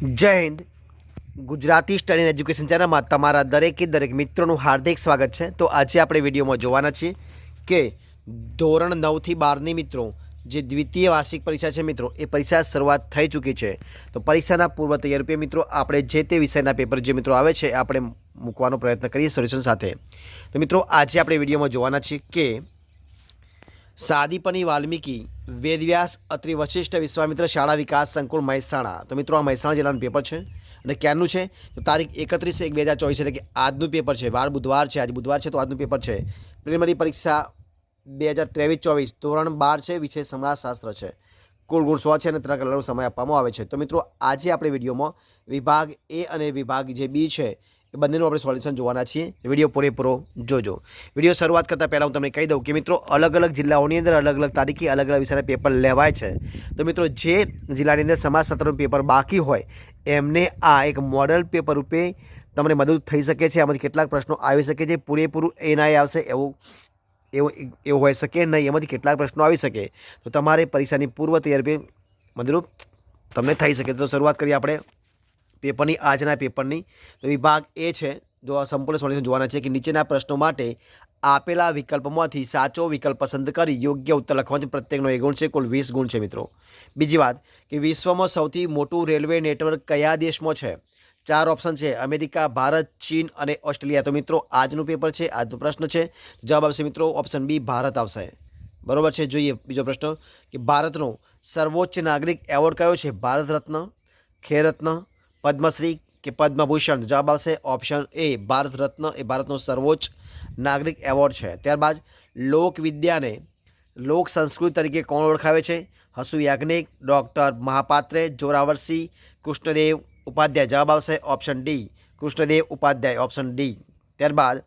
જય Hind. Gujarati study education ચેનલમાં તમારા દરેક મિત્રોનું હાર્દિક સ્વાગત છે. તો આજે આપણે વિડીયોમાં જોવાના છીએ કે ધોરણ 9થી 12ની મિત્રો જે દ્વિતીય વાર્ષિક પરીક્ષા છે મિત્રો, એ પરીક્ષા શરૂઆત થઈ ચૂકી છે. તો પરીક્ષાના પૂર્વ તૈયાર રૂપે મિત્રો આપણે જે તે વિષયના પેપર જે મિત્રો આવે છે આપણે મૂકવાનો પ્રયત્ન કરીએ સોલ્યુશન સાથે. તો મિત્રો આજે આપણે વિડીયોમાં જોવાના છીએ કે સાદીપની વાલ્મીકી વેદવ્યાસ અત્રિ વશિષ્ઠ વિશ્વામિત્ર શાળા વિકાસ સંકુલ મહેસાણા. તો મિત્રો આ મહેસાણા જિલ્લાનું પેપર છે અને ક્યારનું છે તો તારીખ 31/1/2024 એટલે કે આજનું પેપર છે. વાર બુધવાર છે, આજે બુધવાર છે તો આજનું પેપર છે. પ્રિલિમિનરી પરીક્ષા 2023-24 ધોરણ 12 છે, વિષય સમાજશાસ્ત્ર છે. કુલ ગુણ 100 છે અને 3 કલાકનો સમય આપવામાં આવે છે. તો મિત્રો આજે આપણે વિડીયોમાં વિભાગ એ અને વિભાગ જે બી છે એ બંનેનું આપણે સોલ્યુશન જોવાના છીએ. વિડીયો પૂરેપૂરો જોજો. વિડીયો શરૂઆત કરતાં પહેલાં હું તમને કહી દઉં કે મિત્રો અલગ અલગ જિલ્લાઓની અંદર અલગ અલગ તારીખે અલગ અલગ વિષયના પેપર લેવાય છે. તો મિત્રો જે જિલ્લાની અંદર સમાજશાસ્ત્રનું પેપર બાકી હોય એમને આ એક મોડલ પેપર રૂપે તમને મદદ થઈ શકે છે. આમાંથી કેટલાક પ્રશ્નો આવી શકે છે, પૂરેપૂરું એનાય આવશે એવું હોઈ શકે નહીં, એમાંથી કેટલાક પ્રશ્નો આવી શકે. તો તમારે પરીક્ષાની પૂર્વ તૈયારી મદદરૂપ તમને થઈ શકે. તો શરૂઆત કરીએ આપણે પેપરની આજના પેપરની. તો વિભાગ એ છે, જો આ સંપૂર્ણ સોલ્યુશન જોવાના છે કે નીચેના પ્રશ્નો માટે આપેલા વિકલ્પોમાંથી સાચો વિકલ્પ પસંદ કરી યોગ્ય ઉત્તર લખવાનો છે. પ્રત્યેકનો 1 ગુણ છે, કુલ 20 ગુણ છે મિત્રો. બીજી વાત કે વિશ્વમાં સૌથી મોટું રેલવે નેટવર્ક કયા દેશમાં છે? 4 ઓપ્શન છે: અમેરિકા, ભારત, ચીન અને ઓસ્ટ્રેલિયા. તો મિત્રો આજનું પેપર છે, આજનો પ્રશ્ન છે. જવાબ આવશે મિત્રો ઓપ્શન બી, ભારત આવશે. બરોબર છે. જોઈએ બીજો પ્રશ્ન કે ભારતનો સર્વોચ્ચ નાગરિક એવોર્ડ કયો છે? ભારત રત્ન, ખેરત્ન, પદ્મશ્રી કે પદ્મભૂષણ. જવાબ આવશે ઓપ્શન એ, ભારત રત્ન એ ભારતનો સર્વોચ્ચ નાગરિક એવોર્ડ છે. ત્યારબાદ લોકવિદ્યાને લોક સંસ્કૃતિ તરીકે કોણ ઓળખાવે છે? હસુ યાજ્ઞિક, ડૉક્ટર મહાપાત્રે, જોરાવરસિંહ, કૃષ્ણદેવ ઉપાધ્યાય. જવાબ આવશે option D, Krishnadev Upadhyay, option D. ત્યારબાદ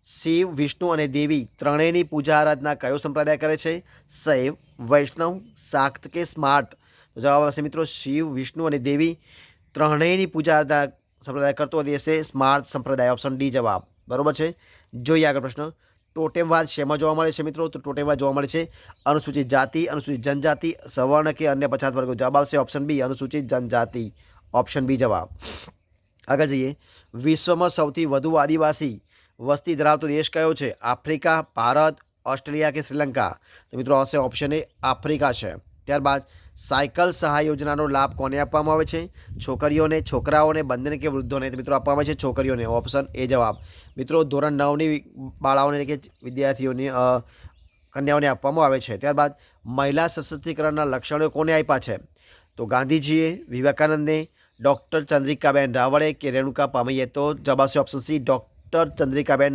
શિવ, વિષ્ણુ અને દેવી ત્રણેયની પૂજા આરાધના કયો સંપ્રદાય કરે છે? શૈવ, વૈષ્ણવ, શાક્ત કે સ્માર્ત. તો જવાબ આવશે મિત્રો શિવ, વિષ્ણુ અને દેવી ત્રણેયની પૂજા આરાધના સંપ્રદાય કરતો દેશે સ્માર્ત સંપ્રદાય, ઓપ્શન ડી જવાબ. બરોબર છે. જોઈએ આગળ પ્રશ્ન. ટોટેમવાદ શેમાં જોવા મળે છે મિત્રો? તો ટોટેમવાદ જોવા મળે છે અનુસૂચિત જાતિ, અનુસૂચિત જનજાતિ, સવર્ણ કે અન્ય પછાત વર્ગો. જવાબ આવશે ઓપ્શન બી, અનુસૂચિત જનજાતિ, ઓપ્શન બી જવાબ. આગળ જઈએ. વિશ્વમાં સૌથી વધુ આદિવાસી વસ્તી ધરાવતો દેશ કયો છે? આફ્રિકા, ભારત, ઓસ્ટ્રેલિયા કે શ્રીલંકા. તો મિત્રો આવશે ઓપ્શન એ, આફ્રિકા છે. ત્યારબાદ સાયકલ સહાય યોજનાનો લાભ કોને આપવામાં આવે છે? છોકરીઓને, છોકરાઓને, બંનેને કે વૃદ્ધોને. તો મિત્રો આપવામાં આવે છે છોકરીઓને, ઓપ્શન એ જવાબ. મિત્રો ધોરણ 9ની બાળાઓને કે વિદ્યાર્થીઓની કન્યાઓને આપવામાં આવે છે. ત્યારબાદ મહિલા સશક્તિકરણના લક્ષણો કોને આપ્યા છે? તો ગાંધીજીએ, વિવેકાનંદે, ડૉક્ટર ચંદ્રિકાબેન રાવળે કે રેણુકા પામૈયે. તો જવાબ આવશે ઓપ્શન સી, ડૉક્ટર ચંદ્રિકાબેન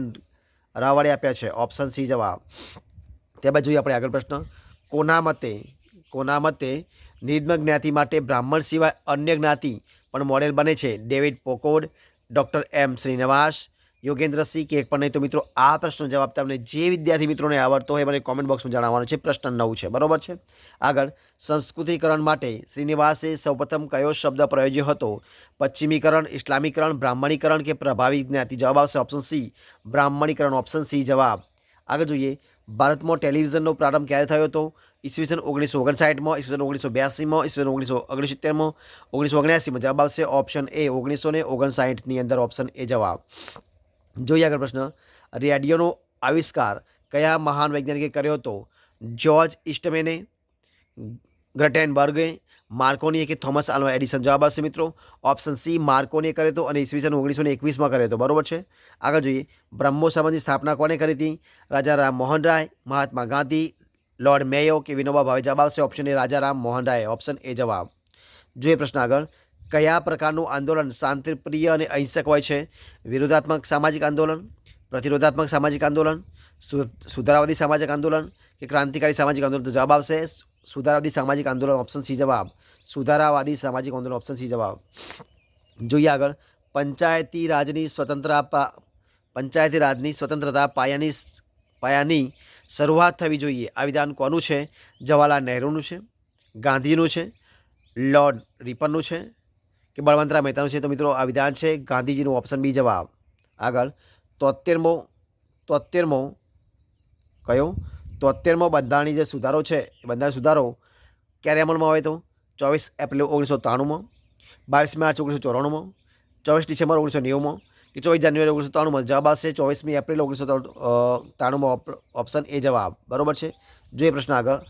રાવળે આપ્યા છે, ઓપ્શન સી જવાબ. ત્યારબાદ જોઈએ આપણે આગળ પ્રશ્ન. કોના મતે નિમ્ન જ્ઞાતિ માટે બ્રાહ્મણ સિવાય અન્ય જ્ઞાતિ પણ મોડેલ બને છે? ડેવિડ પોકોડ, ડૉક્ટર એમ શ્રીનિવાસ, યોગેન્દ્રસિંહ કે એક પણ નહીં. તો મિત્રો આ પ્રશ્નનો જવાબ તમને જે વિદ્યાર્થી મિત્રોને આવડતો હોય મને કોમેન્ટ બોક્સમાં જણાવવાનો છે. પ્રશ્ન 9 છે. બરોબર છે. આગળ સંસ્કૃતિકરણ માટે શ્રીનિવાસે સૌપ્રથમ કયો શબ્દ પ્રયોજ્યો હતો? પશ્ચિમીકરણ, ઇસ્લામીકરણ, બ્રાહ્મણીકરણ કે પ્રભાવિત જ્ઞાતિ. જવાબ આવશે ઓપ્શન સી, બ્રાહ્મણીકરણ, ઓપ્શન સી જવાબ. આગળ જોઈએ. ભારતમાં ટેલિવિઝનનો પ્રારંભ ક્યારે થયો હતો? ઈસવીસન 1959માં, ઈસવીસન 1982માં, ઈસવીસન 1969માં, 1979માં. જવાબ આવશે ઓપ્શન એ, 1959ની અંદર, ઓપ્શન એ જવાબ. જોઈએ આગળ પ્રશ્ન. રેડિયોનો આવિષ્કાર કયા મહાન વૈજ્ઞાનિકે કર્યો હતો? જ્યોર્જ ઇસ્ટમેને, ગ્રેટેનબર્ગે, માર્કોનીએ કે થોમસ આલ્વા એડિસન. જવાબ આવશે મિત્રો ઓપ્શન સી, માર્કોનીએ કર્યો હતો અને ઈસવીસન 1921માં કર્યો હતો. બરોબર છે. આગળ જોઈએ. બ્રહ્મો સમાજની સ્થાપના કોણે કરી હતી? રાજા રામ મોહન રાય, મહાત્મા ગાંધી, લોર્ડ મેયો કે વિનોબા ભાવે. જવાબ આવશે option A, Raja Ram Mohan Roy, option A જવાબ. જોઈએ પ્રશ્ન આગળ. કયા પ્રકારનું આંદોલન શાંતિપ્રિય અને અહિંસક હોય છે? વિરોધાત્મક સામાજિક આંદોલન, પ્રતિરોધાત્મક સામાજિક આંદોલન, સુધારાવાદી સામાજિક આંદોલન કે ક્રાંતિકારી સામાજિક આંદોલન. તો જવાબ આવશે સુધારાવાદી સામાજિક આંદોલન, ઓપ્શન સી જવાબ. સુધારાવાદી સામાજિક આંદોલન, ઓપ્શન સી જવાબ. જોઈએ આગળ. પંચાયતી રાજની સ્વતંત્રતા પાયાની શરૂઆત થવી જોઈએ. આ વિધાન કોનું છે? જવાહરલાલ નહેરુનું છે, ગાંધીનું છે, લોર્ડ રિપનનું છે કે બળવંતરાય મહેતાનું છે? તો મિત્રો આ વિધાન છે ગાંધીજીનું, ઓપ્શન બી જવાબ. આગળ. 73મો કયો? 73મો બંધારણીય જે સુધારો છે એ બંધારણ સુધારો ક્યારે અમલમાં આવ્યો હતો? 24 એપ્રિલ 1993માં, 22 માર્ચ 1994માં, 24 ડિસેમ્બર 1990માં કે 24 જાન્યુઆરી 1993માં? જવાબ આવશે 24મી એપ્રિલ 1993માં, ઓપ્શન એ જવાબ બરાબર છે. જોઈએ પ્રશ્ન આગળ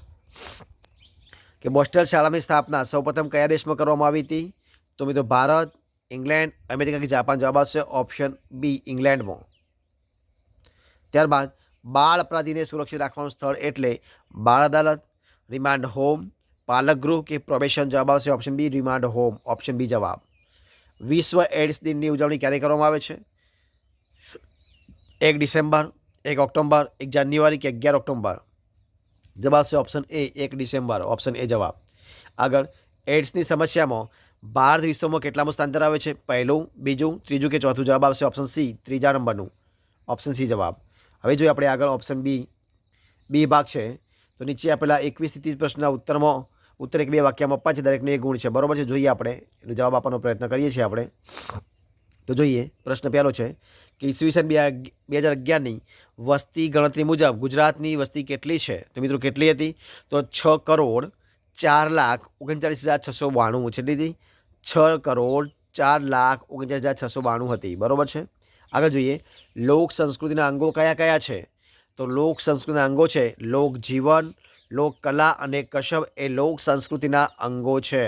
કે બોસ્ટન શાળાની સ્થાપના સૌપ્રથમ કયા દેશમાં કરવામાં આવી હતી? તો મિત્રો ભારત, ઇંગ્લેન્ડ, અમેરિકા કે જાપાન? જવાબ આવશે ઓપ્શન બી ઇંગ્લેન્ડમાં. ત્યારબાદ બાળ અપરાધીને સુરક્ષિત રાખવાનું સ્થળ એટલે બાળ અદાલત, રિમાન્ડ હોમ, પાલક ગૃહ કે પ્રોબેશન? જવાબ આવશે option B remand home, option B જવાબ. વિશ્વ એડ્સ દિનની ઉજવણી ક્યારે કરવામાં આવે છે? 1 ડિસેમ્બર, 1 ઓક્ટોબર, 1 જાન્યુઆરી કે 11 ઓક્ટોબર? જવાબ આવશે option A 1 December, option A જવાબ. આગળ એડ્સની સમસ્યામાં ભારત વિશ્વમાં કેટલામું સ્થાન ધરાવે છે? પહેલું, બીજું, ત્રીજું કે ચોથું? જવાબ આવશે ઓપ્શન સી 3જા નંબરનું, ઓપ્શન સી જવાબ. હવે જોઈએ આપણે આગળ ઓપ્શન બી ભાગ છે. તો નીચે આપેલા 21 થી 30 પ્રશ્નના ઉત્તર 1-2 વાક્યમાં આપવા છે, દરેકનો 1 ગુણ છે બરાબર છે. જોઈએ આપણે એનો જવાબ આપવાનો પ્રયત્ન કરીએ છીએ આપણે. તો જોઈએ પ્રશ્ન પહેલો છે કે ઈસવીસન 2011ની વસ્તી ગણતરી મુજબ ગુજરાતની વસ્તી કેટલી છે? તો મિત્રો કેટલી હતી? તો 6,04,39,692 કેટલી હતી? 6,04,39,692 હતી બરાબર છે. આગળ જોઈએ લોક સંસ્કૃતિના અંગો કયા કયા છે? તો લોક સંસ્કૃતિના અંગો છે લોકજીવન, લોકકલા અને કસબ એ લોક સંસ્કૃતિના અંગો છે.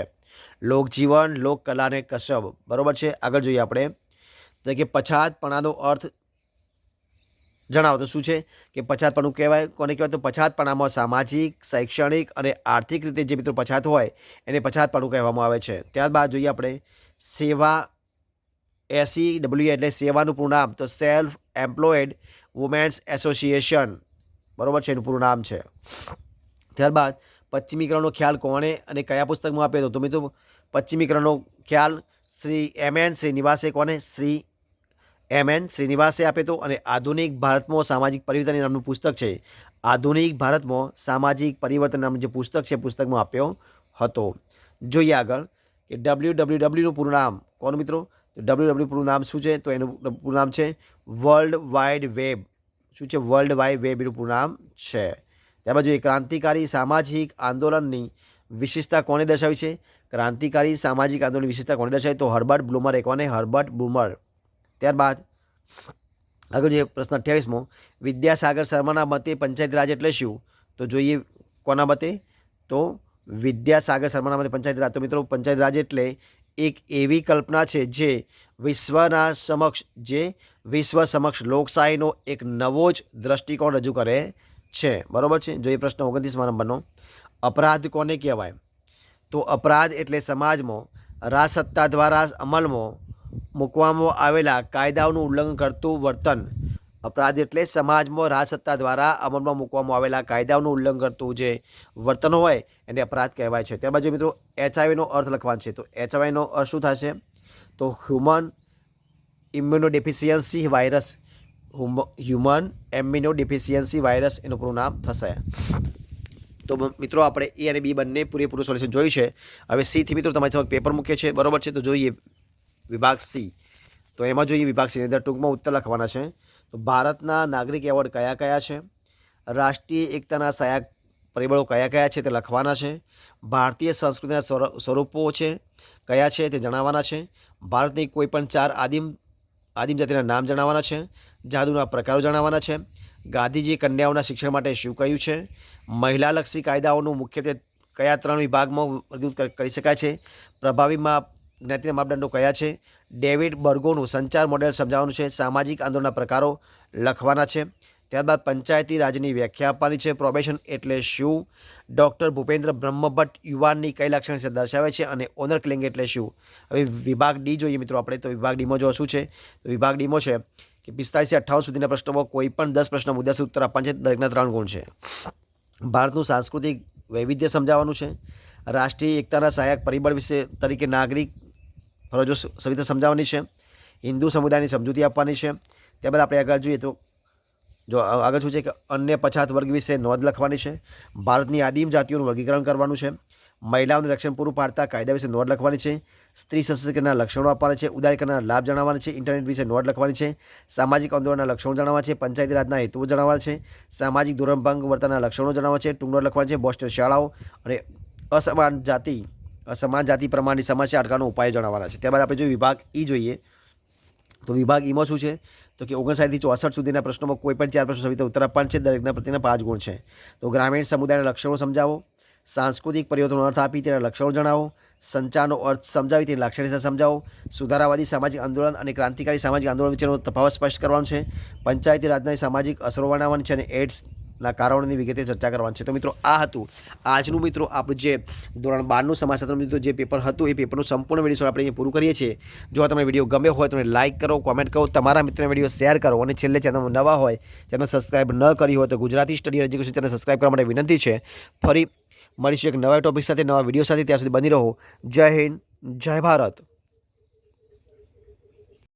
લોકજીવન, લોકકલા અને કસબ બરાબર છે. આગળ જોઈએ આપણે તો કે પછાતપણાનો અર્થ જણાવો. તો શું છે કે પછાતપણું કહેવાય કોને કહેવાય? તો પછાતપણામાં સામાજિક, શૈક્ષણિક અને આર્થિક રીતે જે મિત્રો પછાત હોય એને પછાતપણું કહેવામાં આવે છે. ત્યારબાદ જોઈએ આપણે સેવા, SEWA એટલે સેવાનું પૂરું નામ, તો સેલ્ફ એમ્પ્લોયડ વુમેન્સ એસોસિએશન બરાબર છે, એનું પૂરું નામ છે. ત્યારબાદ પશ્ચિમીકરણનો ખ્યાલ કોણે અને કયા પુસ્તકમાં આપ્યો હતો? તો મિત્રો પશ્ચિમીકરણનો ખ્યાલ શ્રી MN શ્રીનિવાસે કોને? શ્રી MN શ્રીનિવાસે આપ્યો હતો. અને આધુનિક ભારતમાં સામાજિક પરિવર્તન નામનું પુસ્તક છે, આધુનિક ભારતમાં સામાજિક પરિવર્તન નામનું જે પુસ્તક છે પુસ્તકમાં આપ્યો હતો. જોઈએ આગળ કે WWWનું પૂરું નામ કોનું મિત્રો? તો WWW પૂરું નામ શું છે? તો એનું પૂરું નામ છે વર્લ્ડ વાઇડ વેબ. શું છે? વર્લ્ડ વાઇડ વેબ એનું પૂરું નામ છે. ત્યારબાદ જોઈએ ક્રાંતિકારી સામાજિક આંદોલનની વિશેષતા કોને દર્શાવી છે? ક્રાંતિકારી સામાજિક આંદોલનની વિશેષતા કોને દર્શાવી? તો હર્બર્ટ બ્લુમર. કોને? હર્બર્ટ બ્લુમર. ત્યારબાદ આગળ જે પ્રશ્ન 28મો વિદ્યાસાગર શર્માના મતે પંચાયતી રાજ એટલે શું? તો જોઈએ કોના મતે? તો વિદ્યાસાગર શર્માના મતે પંચાયતી રાજ. તો મિત્રો પંચાયતી રાજ એટલે એક એવી કલ્પના છે જે વિશ્વ સમક્ષ લોકશાહીનો એક નવો જ દ્રષ્ટિકોણ રજૂ કરે છે બરાબર છે. જોઈએ પ્રશ્ન 29મા નંબરનો અપરાધ કોને કહેવાય? તો અપરાધ એટલે સમાજમાં રાજસત્તા દ્વારા અમલમાં મૂકવામાં આવેલા કાયદાઓનું ઉલ્લંઘન કરતું વર્તન. અપરાધ એટલે સમાજમાં રાજસત્તા દ્વારા અમલમાં મૂકવામાં આવેલા કાયદાઓનું ઉલ્લંઘન કરતું જે વર્તન હોય એને અપરાધ કહેવાય છે. ત્યારબાદ મિત્રો HIV અર્થ લખવાનો છે. તો HIV અર્થ શું થશે? તો હ્યુમન ઇમ્યુનોડેફિશિયન્સી વાયરસ. હ્યુમન ઇમ્યુનોડેફિશિયન્સી વાયરસ એનું પૂરું નામ થશે. તો મિત્રો આપણે એ અને બી બંને પૂરેપૂરું સોલ્યુશન જોયું છે. હવે સીથી મિત્રો તમારી સમક્ષ પેપર મૂકીએ છીએ બરાબર છે. તો જોઈએ વિભાગ સી. તો એમાં જોઈએ વિભાગ સીની અંદર ટૂંકમાં ઉત્તર લખવાના છે. તો ભારતના નાગરિક એવોર્ડ કયા કયા છે? રાષ્ટ્રીય એકતાના સહાયક પરિબળો કયા કયા છે તે લખવાના છે. ભારતીય સંસ્કૃતિના સ્વરૂપો છે કયા છે તે જણાવવાના છે. ભારતની કોઈ પણ 4 આદિમ જાતિના નામ જણાવવાના છે. જાદુના પ્રકારો જણાવવાના છે. ગાંધીજી કન્યાઓના શિક્ષણ માટે શું કહ્યું છે? મહિલાલક્ષી કાયદાઓનું મુખ્યત્વે કયા 3 વિભાગમાં વર્ગીકૃત કરી શકાય છે? પ્રભાવી જ્ઞાતિના માપદંડો કયા છે? ડેવિડ બર્ગોનું સંચાર મોડેલ સમજાવવાનું છે. સામાજિક આંદોલનના પ્રકારો લખવાના છે. ત્યારબાદ પંચાયતી રાજની વ્યાખ્યા આપવાની છે. પ્રોબેશન એટલે શું? ડૉક્ટર ભૂપેન્દ્ર બ્રહ્મભટ્ટ યુવાનની કઈ લાક્ષણિકતા દર્શાવે છે? અને ઓનર કિલિંગ એટલે શું? હવે વિભાગ ડી જોઈએ મિત્રો આપણે. તો વિભાગ ડીમાં જો શું છે? તો વિભાગ ડીમાં છે કે 45 થી 58 સુધીના પ્રશ્નોમાં કોઈ પણ 10 પ્રશ્ન મુદ્દાસર ઉત્તર આપવાના છે. દરેકના 3 ગુણ છે. ભારતનું સાંસ્કૃતિક વૈવિધ્ય સમજાવવાનું છે. રાષ્ટ્રીય એકતાના સહાયક પરિબળ વિશે તરીકે નાગરિક ફરજો સવિતા સમજાવવાની છે. હિન્દુ સમુદાયની સમજૂતી આપવાની છે. ત્યારબાદ આપણે આગળ જોઈએ તો જો આગળ શું છે કે અન્ય પછાત વર્ગ વિશે નોંધ લખવાની છે. ભારતની આદિમ જાતિઓનું વર્ગીકરણ કરવાનું છે. મહિલાઓને રક્ષણ પૂરું પાડતા કાયદા વિશે નોંધ લખવાની છે. સ્ત્રી સશક્તિકરણના લક્ષણો આપવાના છે. ઉદારીકરણના લાભ જણાવવાના છે. ઇન્ટરનેટ વિશે નોંધ લખવાની છે. સામાજિક આંદોલનના લક્ષણો જણાવવાના છે. પંચાયતી રાજના હેતુઓ જણાવવાના છે. સામાજિક ધોરણભંગ વર્તનના લક્ષણો જણાવવાના છે. ટૂંક નોંધ લખવાની છે. બોસ્ટન શાળાઓ અને અસમાન જાતિ સમાન જાતિ પ્રમાણની સમસ્યા અટકાવવાનો ઉપાય જણાવવાના છે. ત્યારબાદ આપણે જો વિભાગ ઈ જોઈએ તો વિભાગ ઈમાં શું છે તો કે 59 થી 64 સુધીના પ્રશ્નોમાં કોઈ પણ 4 પ્રશ્નો સવિતા ઉત્તર આપવાના છે. દરેકના પ્રત્યેના 5 ગુણ છે. તો ગ્રામીણ સમુદાયના લક્ષણો સમજાવો, સાંસ્કૃતિક પરિવર્તનનો અર્થ આપી તેના લક્ષણો જણાવો, સંચારનો અર્થ સમજાવી તેની લાક્ષણિકતા સમજાવો, સુધારાવાદી સામાજિક આંદોલન અને ક્રાંતિકારી સામાજિક આંદોલન વચ્ચેનો તફાવત સ્પષ્ટ કરવાનો છે, પંચાયતી રાજના સામાજિક અસરો વર્ણવવાની છે અને એડ્સના કારણોની વિગતે ચર્ચા કરવાની છે. તો મિત્રો આ હતું આજનું મિત્રો આપણું જે ધોરણ 12નું સમાજશાસ્ત્ર મિત્રો જે પેપર હતું એ પેપરનું સંપૂર્ણ વિડીયો આપણે અહીંયા પૂરું કરીએ છીએ. જો તમને વિડીયો ગમ્યો હોય તો લાઇક કરો, કોમેન્ટ કરો, તમારા મિત્રોને વિડીયો શેર કરો અને છેલ્લે ચેનલમાં નવા હોય ચેનલ સબસ્ક્રાઇબ ન કરી હોય તો Gujarati study education channel subscribe કરવા માટે વિનંતી છે. ફરી મળીશું એક નવા ટોપિક સાથે, નવા વિડીયો સાથે. ત્યાં સુધી બની રહો. જય હિન્દ, જય ભારત.